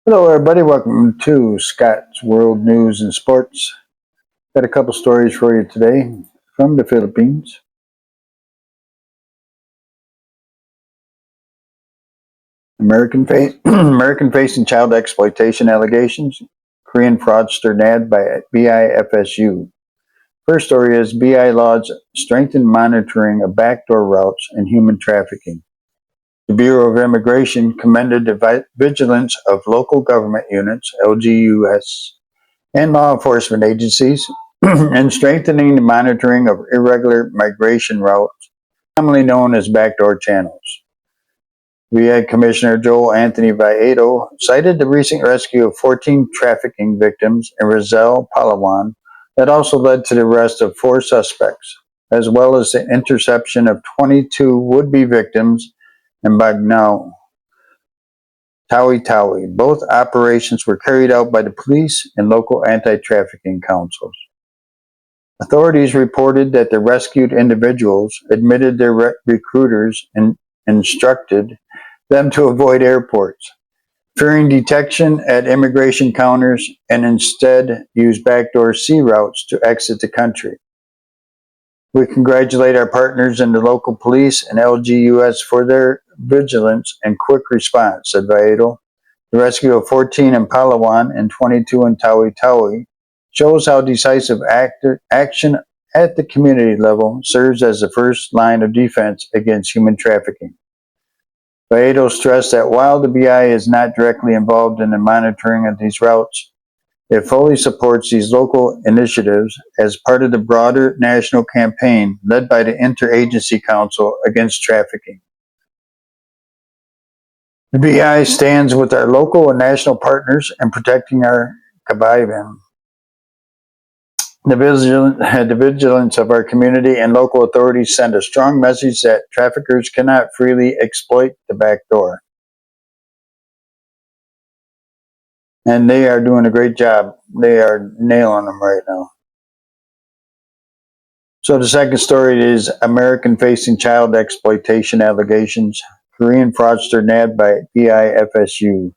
Hello, everybody. Welcome to Scott's World News and Sports. Got a couple stories for you today from the Philippines. American facing child exploitation allegations. Korean fraudster nabbed by BI-FSU. First story is BI lauds strengthen monitoring of backdoor routes and human trafficking. The Bureau of Immigration commended the vigilance of local government units, LGUs, and law enforcement agencies in strengthening the monitoring of irregular migration routes, commonly known as backdoor channels. VA Commissioner Joel Anthony Viedo cited the recent rescue of 14 trafficking victims in Rizal, Palawan that also led to the arrest of 4 suspects, as well as the interception of 22 would-be victims in Bagnao, Tawi-Tawi. Both operations were carried out by the police and local anti-trafficking councils. Authorities reported that the rescued individuals admitted their recruiters and instructed them to avoid airports, fearing detection at immigration counters, and instead use backdoor sea routes to exit the country. We congratulate our partners in the local police and LGUS for their vigilance and quick response, said Viedo. The rescue of 14 in Palawan and 22 in Tawi-Tawi shows how decisive action at the community level serves as the first line of defense against human trafficking. Viedo stressed that while the BI is not directly involved in the monitoring of these routes, it fully supports these local initiatives as part of the broader national campaign led by the Interagency Council Against Trafficking. The BI stands with our local and national partners in protecting our kabayan. The vigilance of our community and local authorities send a strong message that traffickers cannot freely exploit the back door. And they are doing a great job. They are nailing them right now. So the second story is American facing child exploitation allegations. Korean fraudster nabbed by BI-FSU.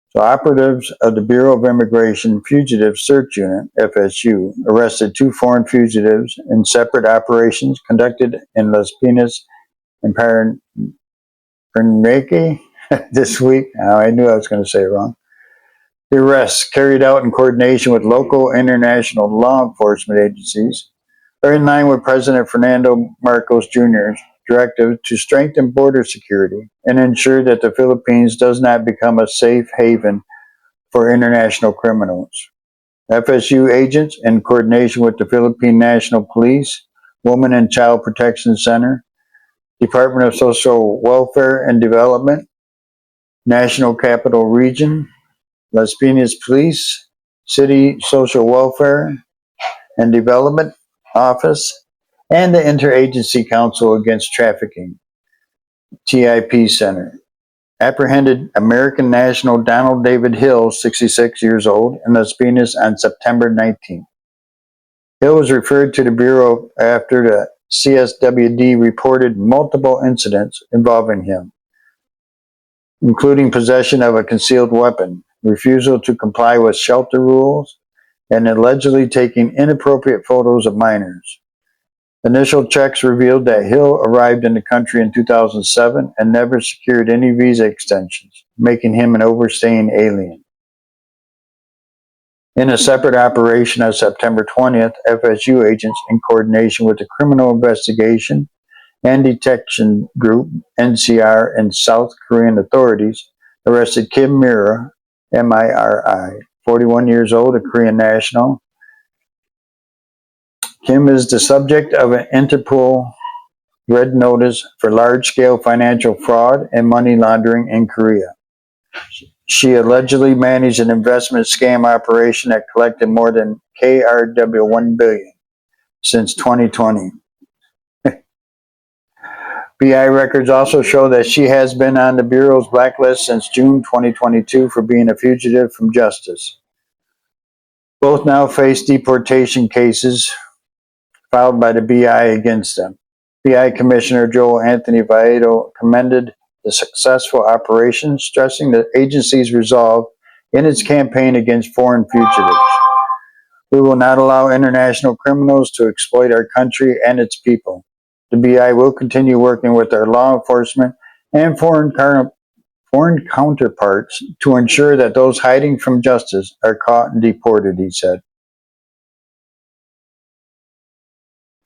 So operatives of the Bureau of Immigration Fugitive Search Unit, FSU, arrested 2 foreign fugitives in separate operations conducted in Las Piñas and Pernambuco this week. I knew I was going to say it wrong. The arrests, carried out in coordination with local and international law enforcement agencies, are in line with President Ferdinand Marcos Jr.'s directive to strengthen border security and ensure that the Philippines does not become a safe haven for international criminals. FSU agents, in coordination with the Philippine National Police, Women and Child Protection Center, Department of Social Welfare and Development, National Capital Region, Las Piñas Police, City Social Welfare and Development Office, and the Interagency Council Against Trafficking, TIP Center, apprehended American national Donald David Hill, 66 years old, in Las Piñas on September 19th. Hill was referred to the Bureau after the CSWD reported multiple incidents involving him, including possession of a concealed weapon, refusal to comply with shelter rules, and allegedly taking inappropriate photos of minors. Initial checks revealed that Hill arrived in the country in 2007 and never secured any visa extensions, making him an overstaying alien. In a separate operation on September 20th, FSU agents, in coordination with the Criminal Investigation and Detection Group, NCR, and South Korean authorities, arrested Kim Mira, M-I-R-I, 41 years old, a Korean national. Kim is the subject of an Interpol red notice for large-scale financial fraud and money laundering in Korea. She allegedly managed an investment scam operation that collected more than KRW 1 billion since 2020. BI records also show that she has been on the Bureau's blacklist since June 2022 for being a fugitive from justice. Both now face deportation cases filed by the BI against them. BI Commissioner Joel Anthony Viedo commended the successful operation, stressing the agency's resolve in its campaign against foreign fugitives. We will not allow international criminals to exploit our country and its people. The BI will continue working with our law enforcement and foreign counterparts to ensure that those hiding from justice are caught and deported, he said.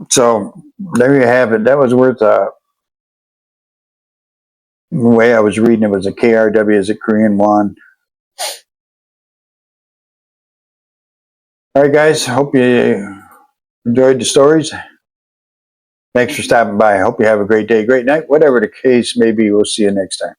So there you have it. That was worth the way I was reading it was a KRW as a Korean won. All right, guys. Hope you enjoyed the stories. Thanks for stopping by. I hope you have a great day, great night, whatever the case may be. We'll see you next time.